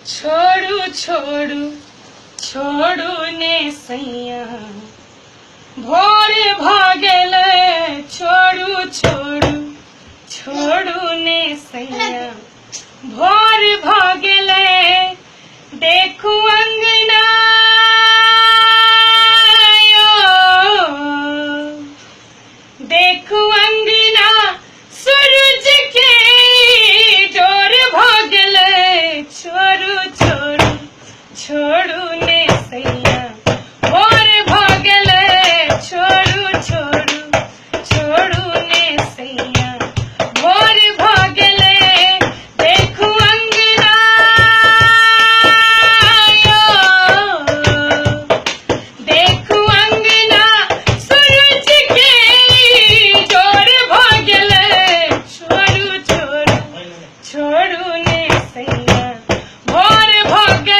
छोड़ू छोड़ू छोड़ू ने सैया भोर भागल छोड़ू छोड़ू छोड़ू ने सैया भोर भागल देखू अंगना देखू अंगना सूरज के डोर भागल छोड़ू छोड़ू छोड़ू ने सैया भोर भागल छोड़ू छोड़ू छोड़ू ने सैया भोर भागल देखू अंगना देखू अंगना सूरज के डोर भागल छोड़ू छोड़ू छोड़ू ने सैया भोर भागल